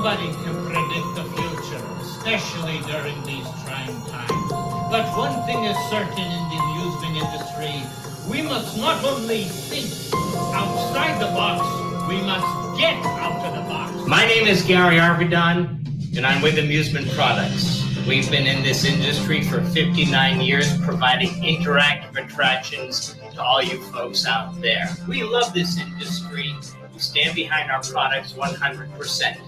Nobody can predict the future, especially during these trying times. But one thing is certain in the amusement industry, we must not only think outside the box, we must get out of the box. My name is Gary Arvidon, and I'm with Amusement Products. We've been in this industry for 59 years, providing interactive attractions to all you folks out there. We love this industry. We stand behind our products 100%.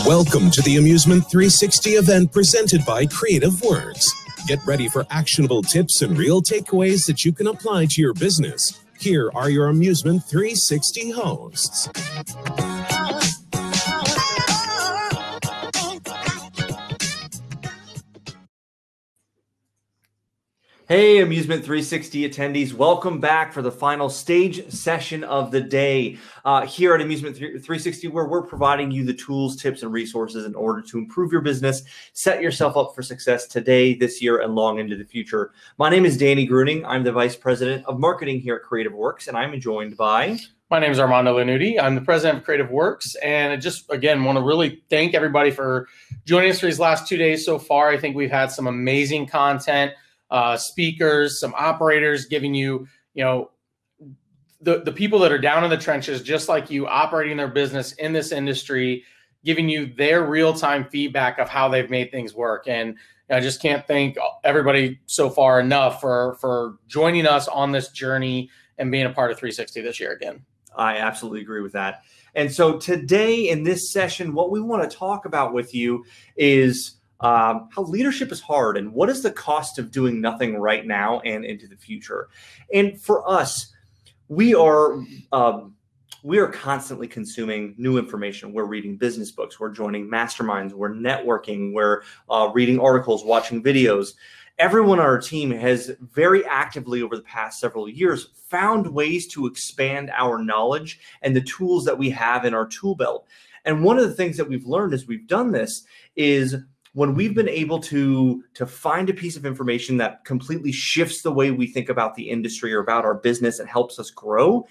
Welcome to the Amusement 360 event presented by Creative Works. Get ready for actionable tips and real takeaways that you can apply to your business. Here are your Amusement 360 hosts. Hey, Amusement 360 attendees, welcome back for the final stage session of the day here at Amusement 360, where we're providing you the tools, tips, and resources in order to improve your business, set yourself up for success today, this year, and long into the future. My name is Danny Gruning. I'm the Vice President of Marketing here at Creative Works, and I'm joined by... My name is Armando Lanuti. I'm the president of Creative Works, and I just, again, want to really thank everybody for joining us for these last 2 days so far. I think we've had some amazing content. Speakers, some operators giving you, the people that are down in the trenches, just like you, operating their business in this industry, giving you their real-time feedback of how they've made things work. And I just can't thank everybody so far enough for joining us on this journey and being a part of 360 this year again. I absolutely agree with that. And so today in this session, what we want to talk about with you is how leadership is hard and what is the cost of doing nothing right now and into the future. And for us, we are constantly consuming new information. We're reading business books, we're joining masterminds, we're networking, we're reading articles, watching videos. Everyone on our team has very actively over the past several years found ways to expand our knowledge and the tools that we have in our tool belt. And one of the things that we've learned as we've done this is when we've been able to find a piece of information that completely shifts the way we think about the industry or about our business and helps us grow,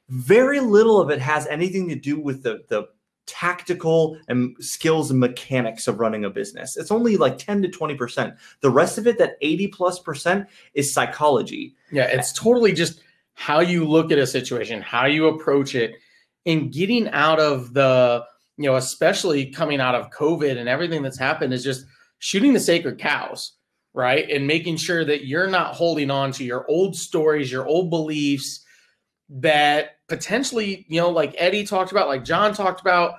very little of it has anything to do with the tactical and skills and mechanics of running a business. It's only like 10 to 20%. The rest of it, that 80+%, is psychology. Yeah, it's totally just how you look at a situation, how you approach it, and getting out of the, especially coming out of COVID and everything that's happened, is just shooting the sacred cows, right? And making sure that you're not holding on to your old stories, your old beliefs that potentially, like Eddie talked about, like John talked about,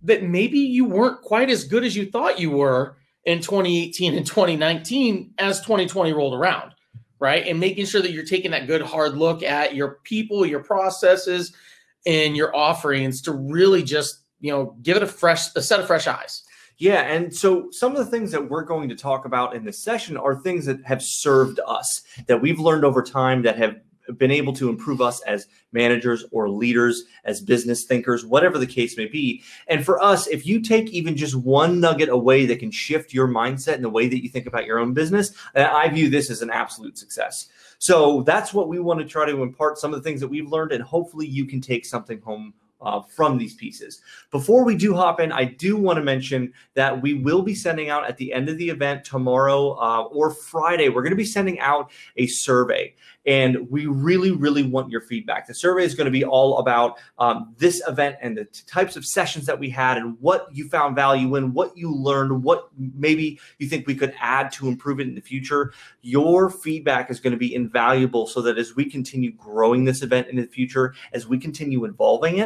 that maybe you weren't quite as good as you thought you were in 2018 and 2019 as 2020 rolled around, right? And making sure that you're taking that good hard look at your people, your processes, and your offerings to really just, give it a set of fresh eyes. Yeah, and so some of the things that we're going to talk about in this session are things that have served us, that we've learned over time, that have been able to improve us as managers or leaders, as business thinkers, whatever the case may be. And for us, if you take even just one nugget away that can shift your mindset and the way that you think about your own business, I view this as an absolute success. So that's what we want to try to impart, some of the things that we've learned, and hopefully you can take something home from these pieces. Before we do hop in, I do want to mention that we will be sending out at the end of the event tomorrow or Friday, we're going to be sending out a survey. And we really, really want your feedback. The survey is going to be all about this event and the types of sessions that we had and what you found value in, what you learned, what maybe you think we could add to improve it in the future. Your feedback is going to be invaluable so that as we continue growing this event in the future, as we continue evolving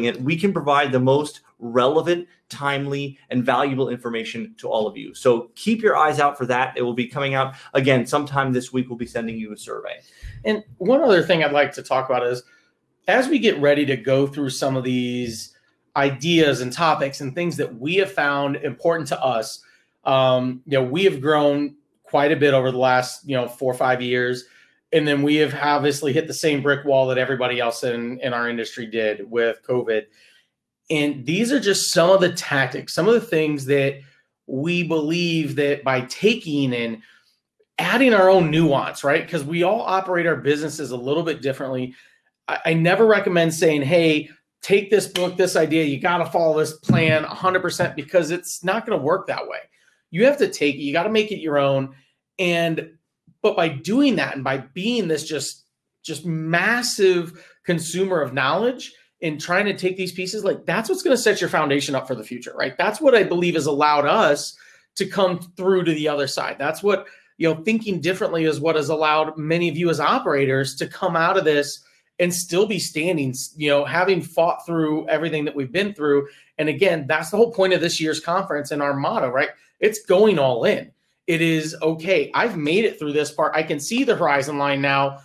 it, we can provide the most relevant, timely, and valuable information to all of you. So keep your eyes out for that. It will be coming out again sometime this week. We'll be sending you a survey. And one other thing I'd like to talk about is, as we get ready to go through some of these ideas and topics and things that we have found important to us, we have grown quite a bit over the last 4 or 5 years. And then we have obviously hit the same brick wall that everybody else in our industry did with COVID. And these are just some of the tactics, some of the things that we believe that by taking and adding our own nuance, right? Because we all operate our businesses a little bit differently. I never recommend saying, hey, take this book, this idea, you got to follow this plan 100%, because it's not going to work that way. You have to take it, you got to make it your own. But by doing that and by being this just massive consumer of knowledge and trying to take these pieces, like that's what's going to set your foundation up for the future, right? That's what I believe has allowed us to come through to the other side. That's what, thinking differently is what has allowed many of you as operators to come out of this and still be standing, having fought through everything that we've been through. And again, that's the whole point of this year's conference and our motto, right? It's going all in. It is, okay, I've made it through this part. I can see the horizon line now.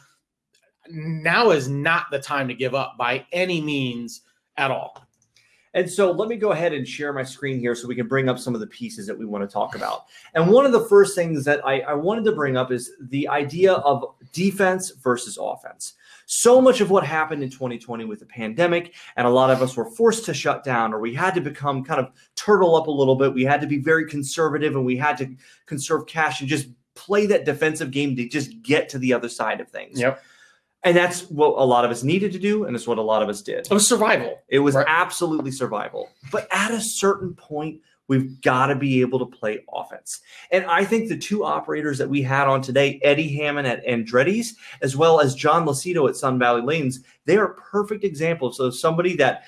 Now is not the time to give up by any means at all. And so let me go ahead and share my screen here so we can bring up some of the pieces that we want to talk about. And one of the first things that I wanted to bring up is the idea of defense versus offense. So much of what happened in 2020 with the pandemic, and a lot of us were forced to shut down, or we had to become kind of turtle up a little bit. We had to be very conservative, and we had to conserve cash and just play that defensive game to just get to the other side of things. Yep. And that's what a lot of us needed to do, and it's what a lot of us did. It was survival. It was absolutely survival. But at a certain point, we've got to be able to play offense. And I think the two operators that we had on today, Eddie Hammond at Andretti's, as well as John Lacido at Sun Valley Lanes, they are perfect examples of somebody that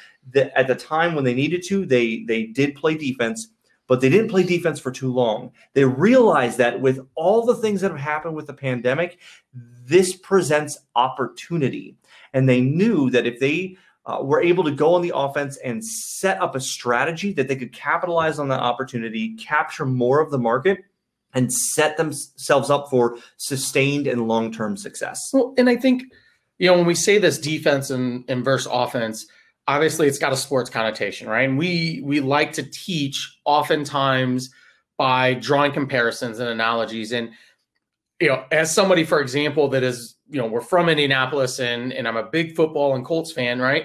at the time when they needed to, they did play defense, but they didn't play defense for too long. They realized that with all the things that have happened with the pandemic, this presents opportunity. And they knew that if they were able to go on the offense and set up a strategy, that they could capitalize on that opportunity, capture more of the market, and set themselves up for sustained and long-term success. Well, and I think, when we say this defense and versus offense, obviously it's got a sports connotation, right? And we like to teach oftentimes by drawing comparisons and analogies. And, as somebody, for example, that is, we're from Indianapolis and I'm a big football and Colts fan, right?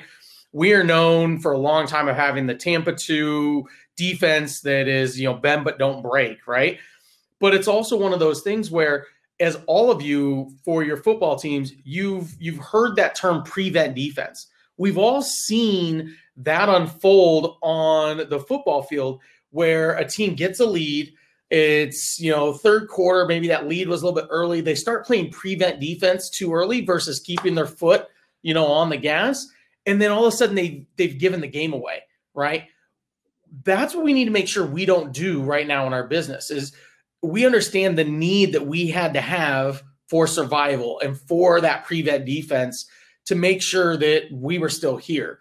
We are known for a long time of having the Tampa 2 defense that is, bend but don't break, right? But it's also one of those things where, as all of you for your football teams, you've heard that term prevent defense. We've all seen that unfold on the football field where a team gets a lead. It's, third quarter, maybe that lead was a little bit early. They start playing prevent defense too early versus keeping their foot, on the gas. And then all of a sudden they've given the game away, right? That's what we need to make sure we don't do right now in our business is we understand the need that we had to have for survival and for that prevent defense to make sure that we were still here.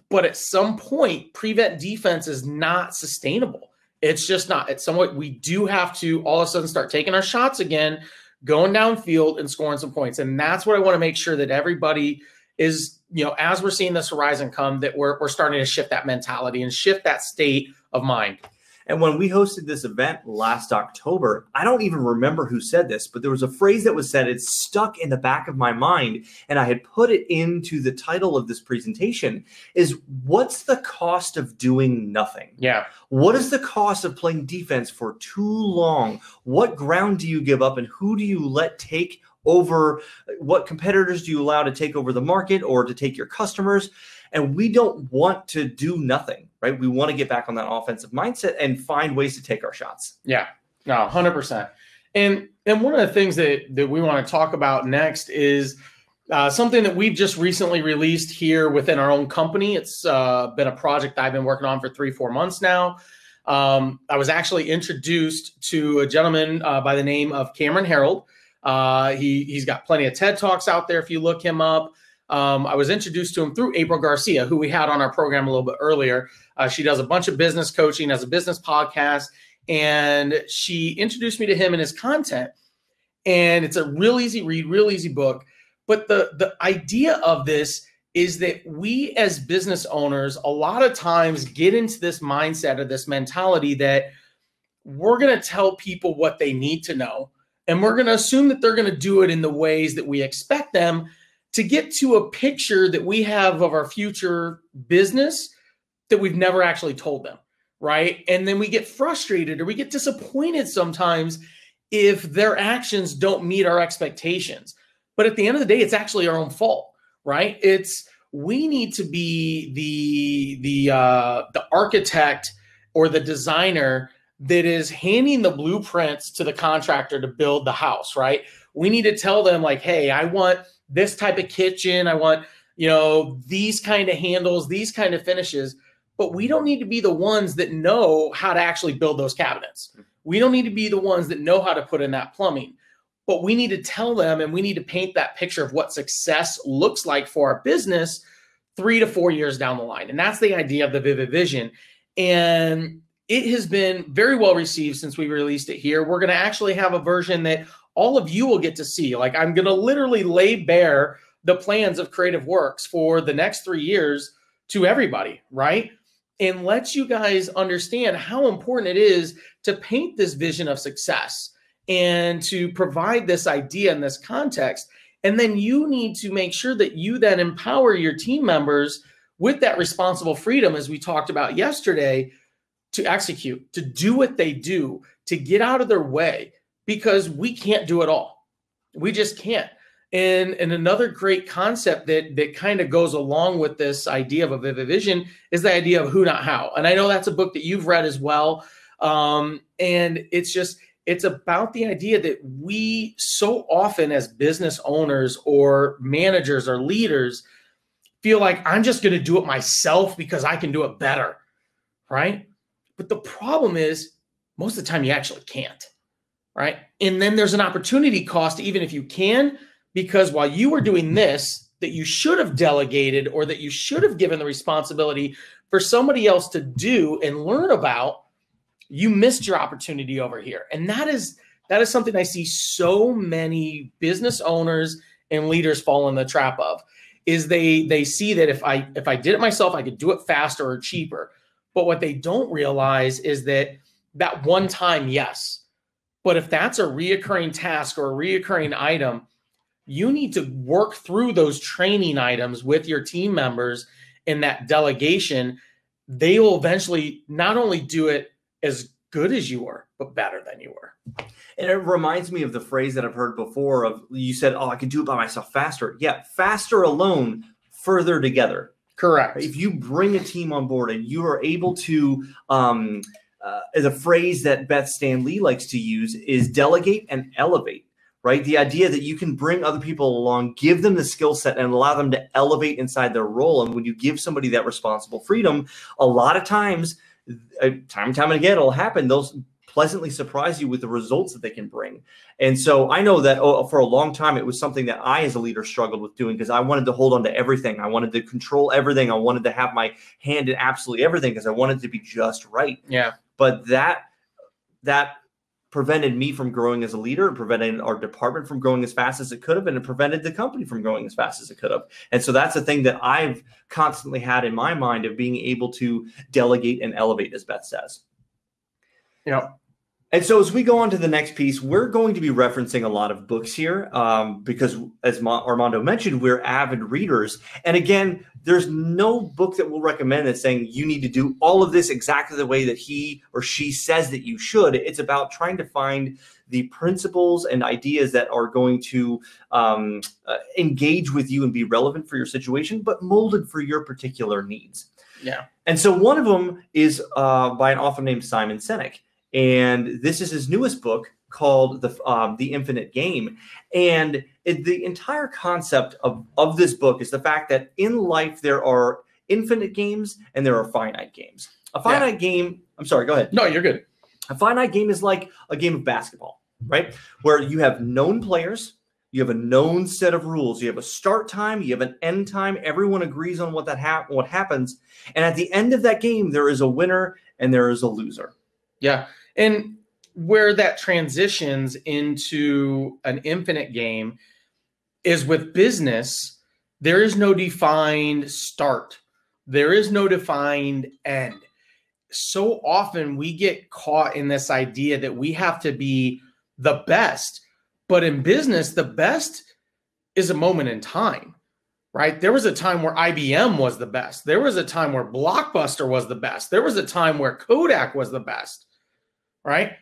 But at some point, prevent defense is not sustainable. It's just not. At some point, we do have to all of a sudden start taking our shots again, going downfield and scoring some points. And that's what I want to make sure that everybody is, as we're seeing this horizon come, that we're starting to shift that mentality and shift that state of mind. And when we hosted this event last October, I don't even remember who said this, but there was a phrase that was said. It's stuck in the back of my mind, and I had put it into the title of this presentation, is what's the cost of doing nothing? Yeah. What is the cost of playing defense for too long? What ground do you give up, and who do you let take over? What competitors do you allow to take over the market or to take your customers? And we don't want to do nothing, right? We want to get back on that offensive mindset and find ways to take our shots. Yeah, no, 100%. And one of the things that we want to talk about next is something that we've just recently released here within our own company. It's been a project I've been working on for 3-4 months now. I was actually introduced to a gentleman by the name of Cameron Herold. He's got plenty of TED Talks out there if you look him up. I was introduced to him through April Garcia, who we had on our program a little bit earlier. She does a bunch of business coaching, has a business podcast, and she introduced me to him and his content. And it's a real easy read, real easy book. But the idea of this is that we as business owners, a lot of times get into this mindset or this mentality that we're going to tell people what they need to know. And we're going to assume that they're going to do it in the ways that we expect them to get to a picture that we have of our future business that we've never actually told them, right? And then we get frustrated or we get disappointed sometimes if their actions don't meet our expectations. But at the end of the day, it's actually our own fault, right? We need to be the architect or the designer that is handing the blueprints to the contractor to build the house, right? We need to tell them like, hey, I want this type of kitchen. I want, these kind of handles, these kind of finishes, but we don't need to be the ones that know how to actually build those cabinets. We don't need to be the ones that know how to put in that plumbing, but we need to tell them and we need to paint that picture of what success looks like for our business 3 to 4 years down the line. And that's the idea of the Vivid Vision. And it has been very well received since we released it here. We're going to actually have a version that all of you will get to see. Like I'm going to literally lay bare the plans of Creative Works for the next 3 years to everybody, right? And let you guys understand how important it is to paint this vision of success and to provide this idea in this context. And then you need to make sure that you then empower your team members with that responsible freedom, as we talked about yesterday, to execute, to do what they do, to get out of their way. Because we can't do it all. We just can't. And another great concept that kind of goes along with this idea of a Vivid Vision is the idea of who, not how. And I know that's a book that you've read as well. And it's about the idea that we so often as business owners or managers or leaders feel like I'm just going to do it myself because I can do it better, right? But the problem is most of the time you actually can't. Right. And then there's an opportunity cost, even if you can, because while you were doing this, that you should have delegated or that you should have given the responsibility for somebody else to do and learn about, you missed your opportunity over here. And that is something I see so many business owners and leaders fall in the trap of, is they see that if I did it myself, I could do it faster or cheaper. But what they don't realize is that one time, yes. But if that's a reoccurring task or a reoccurring item, you need to work through those training items with your team members in that delegation. They will eventually not only do it as good as you were, but better than you were. And it reminds me of the phrase that I've heard before of, you said, oh, I can do it by myself faster. Yeah, faster alone, further together. Correct. If you bring a team on board and you are able to, the phrase that Beth Stan Lee likes to use is delegate and elevate, right? The idea that you can bring other people along, give them the skill set and allow them to elevate inside their role. And when you give somebody that responsible freedom, a lot of times, time and again, it'll happen. Those pleasantly surprise you with the results that they can bring. And so I know that for a long time, it was something that I, as a leader, struggled with doing because I wanted to hold on to everything. I wanted to control everything. I wanted to have my hand in absolutely everything because I wanted to be just right. Yeah. But that prevented me from growing as a leader. It prevented our department from growing as fast as it could have, and it prevented the company from growing as fast as it could have. And so that's the thing that I've constantly had in my mind of being able to delegate and elevate, as Beth says. Yeah. And so as we go on to the next piece, we're going to be referencing a lot of books here because, as Armando mentioned, we're avid readers. And again, there's no book that we'll recommend that's saying you need to do all of this exactly the way that he or she says that you should. It's about trying to find the principles and ideas that are going to engage with you and be relevant for your situation, but molded for your particular needs. Yeah. And so one of them is by an author named Simon Sinek. And this is his newest book called The Infinite Game. And the entire concept of this book is the fact that in life there are infinite games and there are finite games. A finite game, I'm sorry, go ahead. No, you're good. A finite game is like a game of basketball, right? Where you have known players, you have a known set of rules, you have a start time, you have an end time, everyone agrees on what happens. And at the end of that game, there is a winner and there is a loser. Yeah. And where that transitions into an infinite game is with business, there is no defined start. There is no defined end. So often we get caught in this idea that we have to be the best. But in business, the best is a moment in time, right? There was a time where IBM was the best. There was a time where Blockbuster was the best. There was a time where Kodak was the best. Right?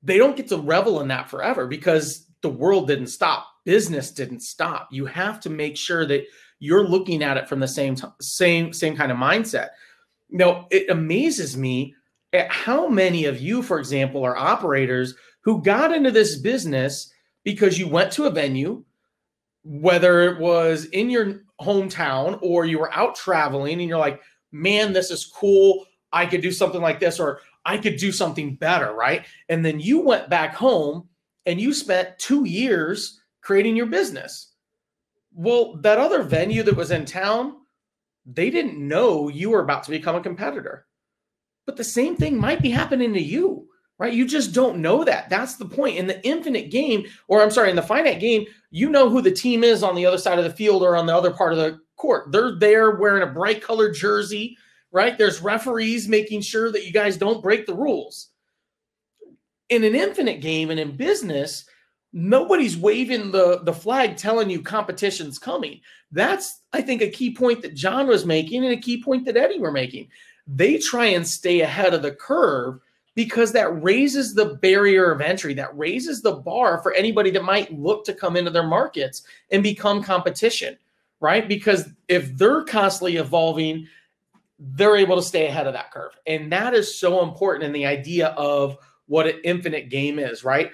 They don't get to revel in that forever because the world didn't stop. Business didn't stop. You have to make sure that you're looking at it from the same kind of mindset. Now, it amazes me at how many of you, for example, are operators who got into this business because you went to a venue, whether it was in your hometown or you were out traveling and you're like, man, this is cool. I could do something like this, or I could do something better, right? And then you went back home and you spent 2 years creating your business. Well, that other venue that was in town, they didn't know you were about to become a competitor. But the same thing might be happening to you, right? You just don't know that. That's the point. In the infinite game, in the finite game, you know who the team is on the other side of the field or on the other part of the court. They're there wearing a bright colored jersey, right? There's referees making sure that you guys don't break the rules. In an infinite game and in business, nobody's waving the flag telling you competition's coming. That's, I think, a key point that John was making and a key point that Eddie were making. They try and stay ahead of the curve because that raises the barrier of entry, that raises the bar for anybody that might look to come into their markets and become competition, right? Because if they're constantly evolving, they're able to stay ahead of that curve. And that is so important in the idea of what an infinite game is, right?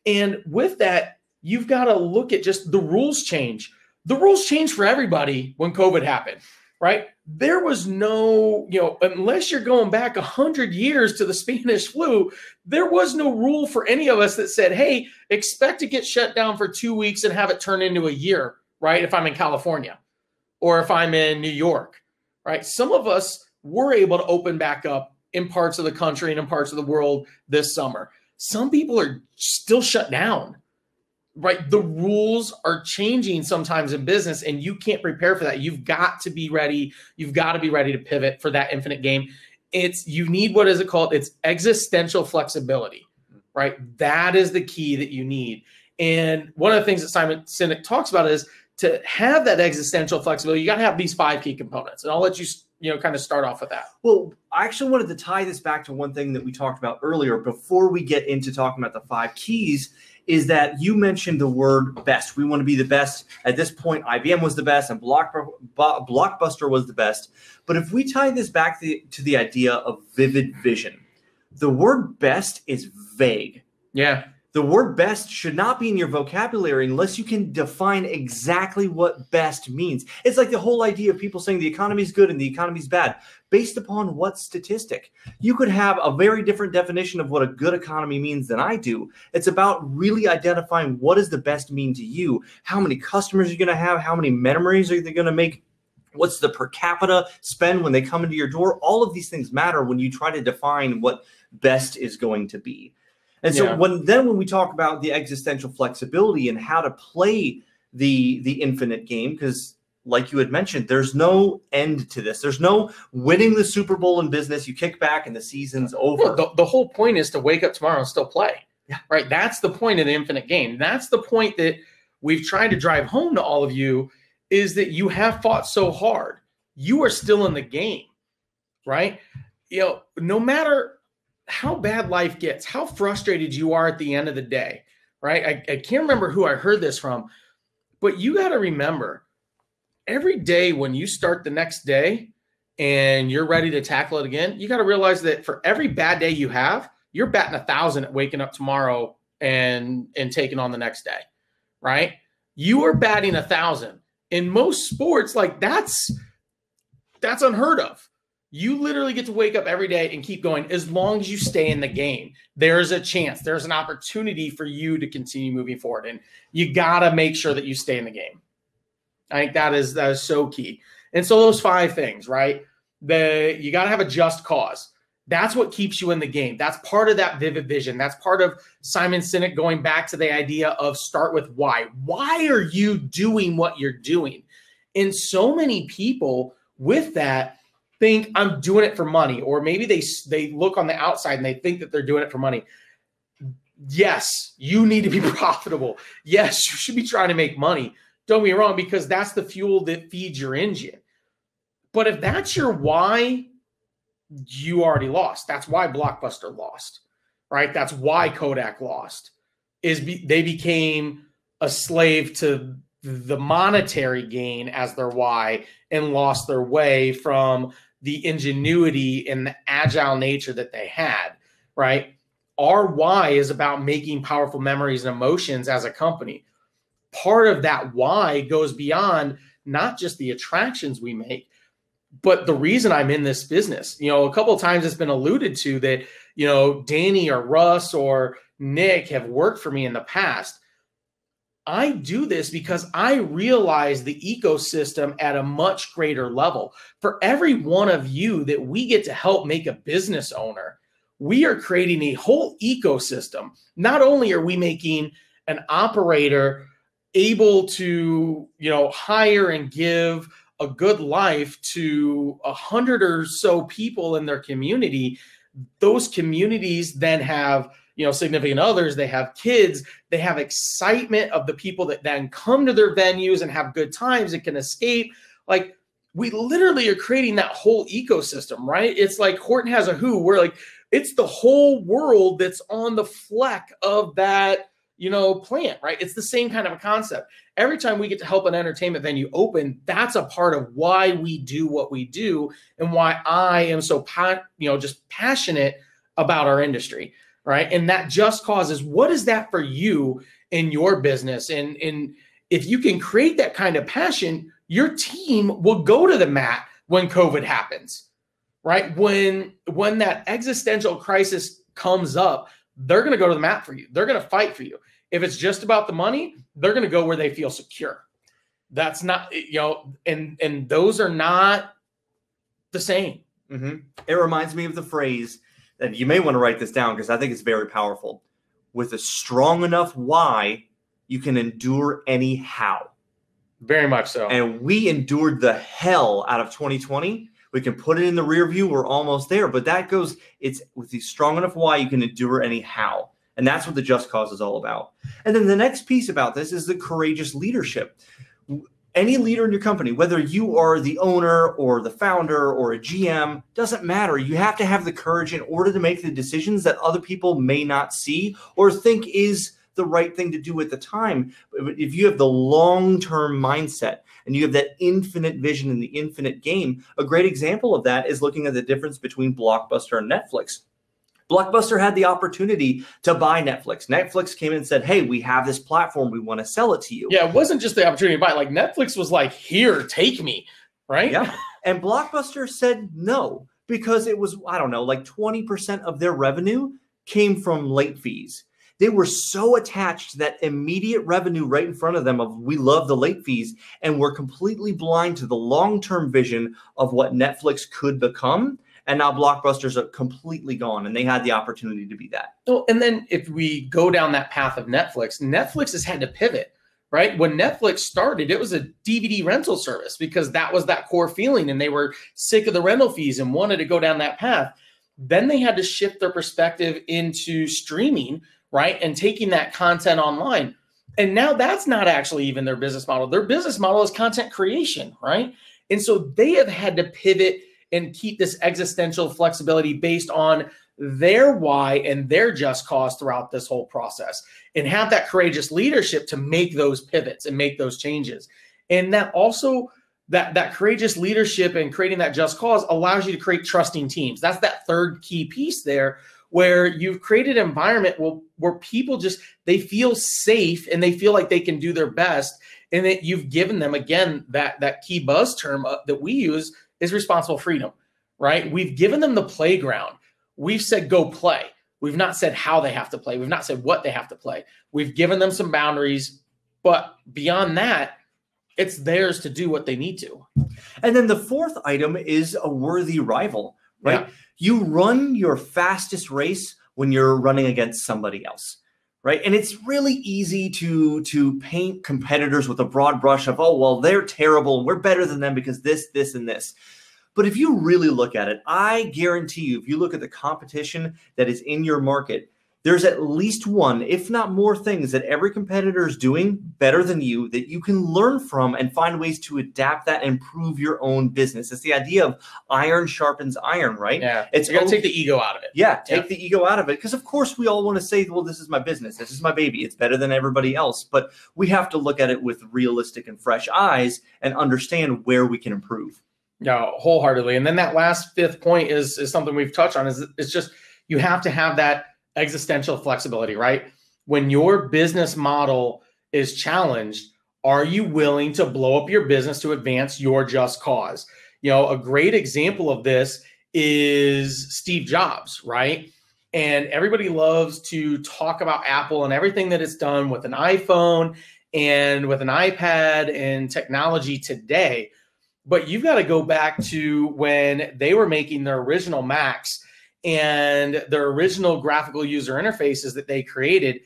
And with that, you've got to look at just the rules change. The rules changed for everybody when COVID happened, right? There was no, unless you're going back 100 years to the Spanish flu, there was no rule for any of us that said, hey, expect to get shut down for 2 weeks and have it turn into a year, right? If I'm in California or if I'm in New York. Right. Some of us were able to open back up in parts of the country and in parts of the world this summer. Some people are still shut down. Right. The rules are changing sometimes in business and you can't prepare for that. You've got to be ready. You've got to be ready to pivot for that infinite game. You need, what is it called? It's existential flexibility. Right. That is the key that you need. And one of the things that Simon Sinek talks about is to have that existential flexibility, you got to have these 5 key components. And I'll let you, kind of start off with that. Well, I actually wanted to tie this back to one thing that we talked about earlier before we get into talking about the 5 keys, is that you mentioned the word best. We want to be the best. At this point, IBM was the best and Blockbuster was the best. But if we tie this back to the idea of vivid vision, the word best is vague. Yeah. The word best should not be in your vocabulary unless you can define exactly what best means. It's like the whole idea of people saying the economy is good and the economy is bad based upon what statistic. You could have a very different definition of what a good economy means than I do. It's about really identifying what does the best mean to you. How many customers are you going to have? How many memories are they going to make? What's the per capita spend when they come into your door? All of these things matter when you try to define what best is going to be. And so when we talk about the existential flexibility and how to play the infinite game, because like you had mentioned, there's no end to this. There's no winning the Super Bowl in business. You kick back and the season's over. Well, the whole point is to wake up tomorrow and still play. Yeah. Right. That's the point of the infinite game. That's the point that we've tried to drive home to all of you, is that you have fought so hard. You are still in the game, right? No matter how bad life gets, how frustrated you are at the end of the day, right? I can't remember who I heard this from, but you got to remember every day when you start the next day and you're ready to tackle it again, you got to realize that for every bad day you have, you're batting 1,000 at waking up tomorrow and taking on the next day, right? You are batting 1,000. In most sports, like that's unheard of. You literally get to wake up every day and keep going. As long as you stay in the game, there's a chance, there's an opportunity for you to continue moving forward. And you got to make sure that you stay in the game. I think that is so key. And so those 5 things, right? You got to have a just cause. That's what keeps you in the game. That's part of that vivid vision. That's part of Simon Sinek going back to the idea of start with why. Why are you doing what you're doing? And so many people with that think I'm doing it for money, or maybe they look on the outside and they think that they're doing it for money. Yes, you need to be profitable. Yes, you should be trying to make money. Don't get me wrong, because that's the fuel that feeds your engine. But if that's your why, you already lost. That's why Blockbuster lost, right? That's why Kodak lost. They became a slave to the monetary gain as their why and lost their way from the ingenuity and the agile nature that they had, right? Our why is about making powerful memories and emotions as a company. Part of that why goes beyond not just the attractions we make, but the reason I'm in this business. A couple of times it's been alluded to that, Danny or Russ or Nick have worked for me in the past. I do this because I realize the ecosystem at a much greater level. For every one of you that we get to help make a business owner, we are creating a whole ecosystem. Not only are we making an operator able to, hire and give a good life to 100 or so people in their community, those communities then have significant others, they have kids, they have excitement of the people that then come to their venues and have good times and can escape. Like, we literally are creating that whole ecosystem, right? It's like Horton Has a Who, where like it's the whole world that's on the fleck of that, plant, right? It's the same kind of a concept. Every time we get to help an entertainment venue open, that's a part of why we do what we do and why I am so, just passionate about our industry. Right. And that just causes, what is that for you in your business? And if you can create that kind of passion, your team will go to the mat when COVID happens, right? When that existential crisis comes up, they're going to go to the mat for you. They're going to fight for you. If it's just about the money, they're going to go where they feel secure. That's not, and those are not the same. Mm-hmm. It reminds me of the phrase, and you may want to write this down because I think it's very powerful. With a strong enough why, you can endure any how. Very much so. And we endured the hell out of 2020. We can put it in the rear view. We're almost there. But it's with the strong enough why, you can endure any how. And that's what the Just Cause is all about. And then the next piece about this is the courageous leadership. Any leader in your company, whether you are the owner or the founder or a GM, doesn't matter. You have to have the courage in order to make the decisions that other people may not see or think is the right thing to do at the time. If you have the long-term mindset and you have that infinite vision in the infinite game, a great example of that is looking at the difference between Blockbuster and Netflix. Blockbuster had the opportunity to buy Netflix. Netflix came in and said, hey, we have this platform. We want to sell it to you. Yeah, it wasn't just the opportunity to buy. Like Netflix was like, here, take me, right? Yeah. And Blockbuster said no, because it was, I don't know, like 20% of their revenue came from late fees. They were so attached to that immediate revenue right in front of them of we love the late fees, and were completely blind to the long-term vision of what Netflix could become. And now Blockbusters are completely gone, and they had the opportunity to be that. Well, and then if we go down that path of Netflix, Netflix has had to pivot, right? When Netflix started, it was a DVD rental service because that was that core feeling, and they were sick of the rental fees and wanted to go down that path. Then they had to shift their perspective into streaming, right? And taking that content online. And now that's not actually even their business model. Their business model is content creation, right? And so they have had to pivot and keep this existential flexibility based on their why and their just cause throughout this whole process, and have that courageous leadership to make those pivots and make those changes. And that also, that courageous leadership and creating that just cause allows you to create trusting teams. That's that third key piece there, where you've created an environment where people just, they feel safe and they feel like they can do their best. And that you've given them, again, that key buzz term that we use is responsible freedom, right? We've given them the playground. We've said, go play. We've not said how they have to play. We've not said what they have to play. We've given them some boundaries, but beyond that, it's theirs to do what they need to. And then the fourth item is a worthy rival, right? Yeah. You run your fastest race when you're running against somebody else, right? And it's really easy to paint competitors with a broad brush of, oh, well, they're terrible and we're better than them because this, and this. But if you really look at it, I guarantee you, if you look at the competition that is in your market, there's at least one, if not more, things that every competitor is doing better than you that you can learn from and find ways to adapt that and improve your own business. It's the idea of iron sharpens iron, right? Yeah, you got to take the ego out of it. Yeah, take the ego out of it. Because, of course, we all want to say, well, this is my business. This is my baby. It's better than everybody else. But we have to look at it with realistic and fresh eyes and understand where we can improve. Yeah, wholeheartedly. And then that last fifth point is something we've touched on. It's just you have to have that existential flexibility, right? When your business model is challenged, are you willing to blow up your business to advance your just cause? You know, a great example of this is Steve Jobs, right? And everybody loves to talk about Apple and everything that it's done with an iPhone and with an iPad and technology today. But you've got to go back to when they were making their original Macs and their original graphical user interfaces that they created.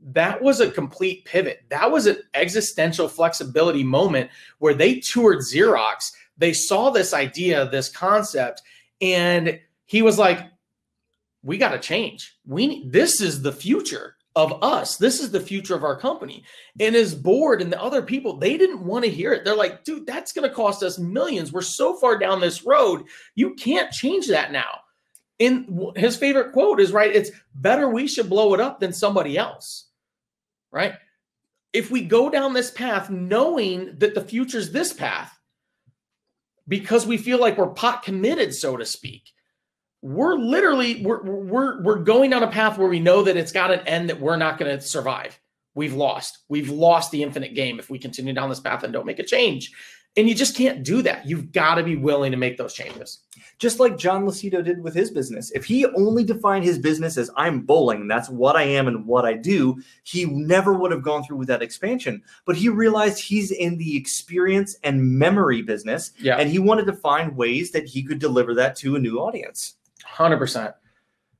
That was a complete pivot. That was an existential flexibility moment where they toured Xerox. They saw this idea, this concept, and he was like, we got to change. This is the future of us. This is the future of our company. And his board and the other people, they didn't want to hear it. They're like, dude, that's going to cost us millions. We're so far down this road. You can't change that now. And his favorite quote is, right, it's better we should blow it up than somebody else, right? If we go down this path knowing that the future's this path, because we feel like we're pot committed, so to speak, we're literally, we're going down a path where we know that it's got an end that we're not going to survive. We've lost the infinite game if we continue down this path and don't make a change. And you just can't do that. You've got to be willing to make those changes. Just like John Lascito did with his business. If he only defined his business as I'm bowling, that's what I am and what I do, he never would have gone through with that expansion. But he realized he's in the experience and memory business, and he wanted to find ways that he could deliver that to a new audience. 100%.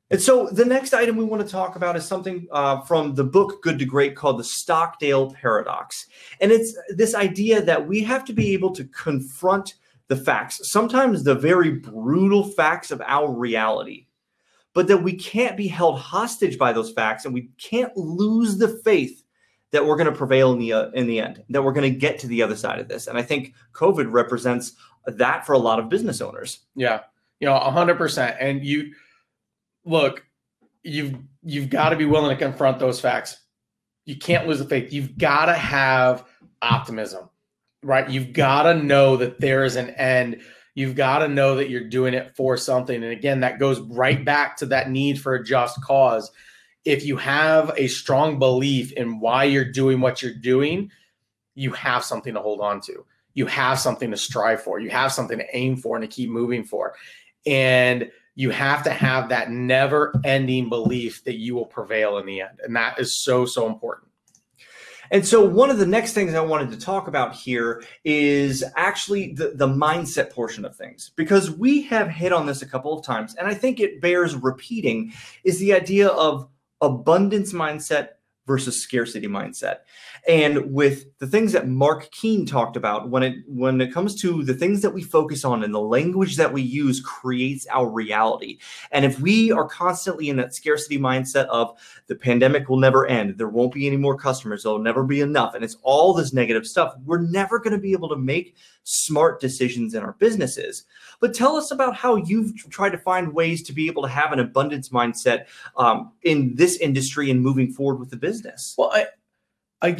And so the next item we want to talk about is something from the book Good to Great called the Stockdale Paradox. And it's this idea that we have to be able to confront the facts, sometimes the very brutal facts of our reality, but that we can't be held hostage by those facts, and we can't lose the faith that we're going to prevail in the end, that we're going to get to the other side of this. And I think COVID represents that for a lot of business owners. Yeah, 100%. And you've got to be willing to confront those facts. You can't lose the faith. You've got to have optimism, right? You've got to know that there is an end. You've got to know that you're doing it for something. And again, that goes right back to that need for a just cause. If you have a strong belief in why you're doing what you're doing, you have something to hold on to. You have something to strive for. You have something to aim for and to keep moving for. And you have to have that never-ending belief that you will prevail in the end. And that is so, so important. And so one of the next things I wanted to talk about here is actually the mindset portion of things, because we have hit on this a couple of times, and I think it bears repeating, is the idea of abundance mindset versus scarcity mindset. And with the things that Mark Keene talked about, when it comes to the things that we focus on and the language that we use creates our reality. And if we are constantly in that scarcity mindset of the pandemic will never end, there won't be any more customers, there'll never be enough, and it's all this negative stuff, we're never going to be able to make smart decisions in our businesses. But tell us about how you've tried to find ways to be able to have an abundance mindset in this industry and moving forward with the business. Well, I've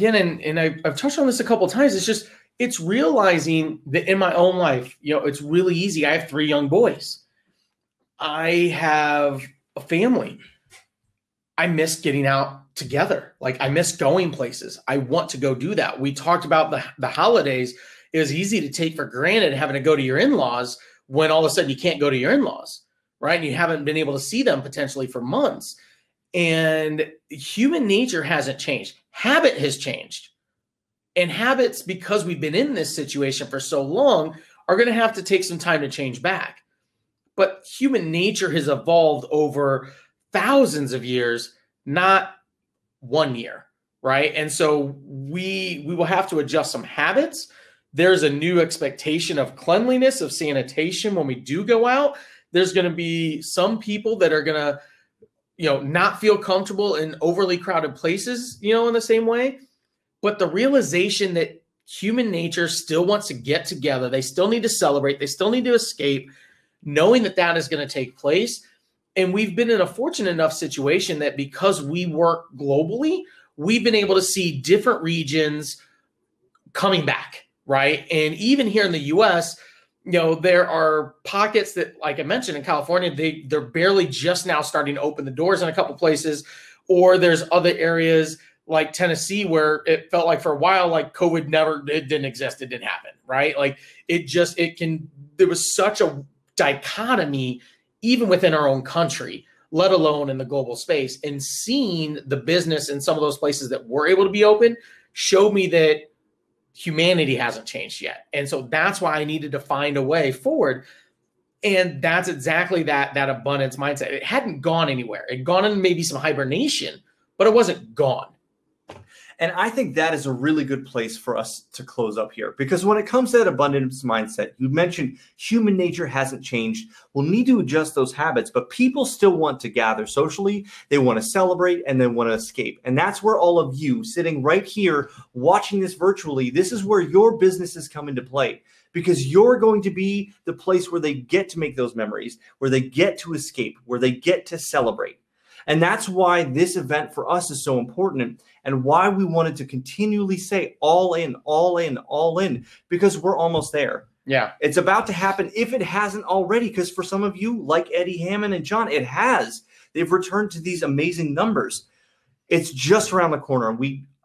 touched on this a couple of times. It's realizing that in my own life, it's really easy. I have 3 young boys. I have a family. I miss getting out together. Like, I miss going places. I want to go do that. We talked about the holidays. It was easy to take for granted having to go to your in-laws when all of a sudden you can't go to your in-laws, right? And you haven't been able to see them potentially for months. And human nature hasn't changed. Habit has changed. And habits, because we've been in this situation for so long, are going to have to take some time to change back. But human nature has evolved over thousands of years, not 1 year, right? And so we will have to adjust some habits. There's a new expectation of cleanliness, of sanitation when we do go out. There's going to be some people that are going to, not feel comfortable in overly crowded places, in the same way. But the realization that human nature still wants to get together, they still need to celebrate, they still need to escape, knowing that that is going to take place. And we've been in a fortunate enough situation that because we work globally, we've been able to see different regions coming back, right? And even here in the US, there are pockets that, like I mentioned, in California, they're barely just now starting to open the doors in a couple places, or there's other areas like Tennessee where it felt like for a while, like COVID it didn't exist, it didn't happen, right? Like there was such a dichotomy even within our own country, let alone in the global space. And seeing the business in some of those places that were able to be open showed me that humanity hasn't changed yet. And so that's why I needed to find a way forward. And that's exactly that abundance mindset. It hadn't gone anywhere. It had gone in maybe some hibernation, but it wasn't gone. And I think that is a really good place for us to close up here, because when it comes to that abundance mindset, you mentioned human nature hasn't changed. We'll need to adjust those habits, but people still want to gather socially. They want to celebrate and they want to escape. And that's where all of you sitting right here watching this virtually, this is where your businesses come into play, because you're going to be the place where they get to make those memories, where they get to escape, where they get to celebrate. And that's why this event for us is so important, and why we wanted to continually say all in, all in, all in, because we're almost there. Yeah. It's about to happen if it hasn't already, because for some of you, like Eddie Hammond and John, it has. They've returned to these amazing numbers. It's just around the corner.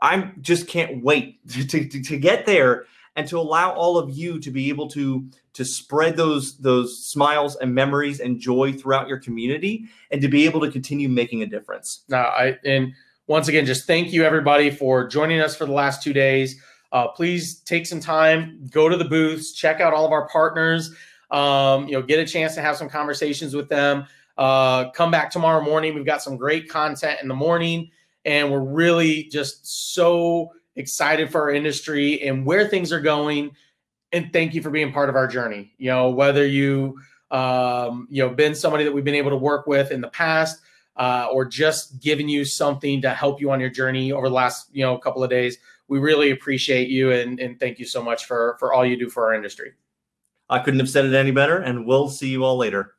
I just can't wait to get there and to allow all of you to be able to spread those smiles and memories and joy throughout your community, and to be able to continue making a difference. And once again, just thank you everybody for joining us for the last 2 days. Please take some time, go to the booths, check out all of our partners, get a chance to have some conversations with them. Come back tomorrow morning. We've got some great content in the morning, and we're really just so excited for our industry and where things are going. And thank you for being part of our journey. Whether you been somebody that we've been able to work with in the past, or just giving you something to help you on your journey over the last couple of days, we really appreciate you, and thank you so much for all you do for our industry. I couldn't have said it any better, and we'll see you all later.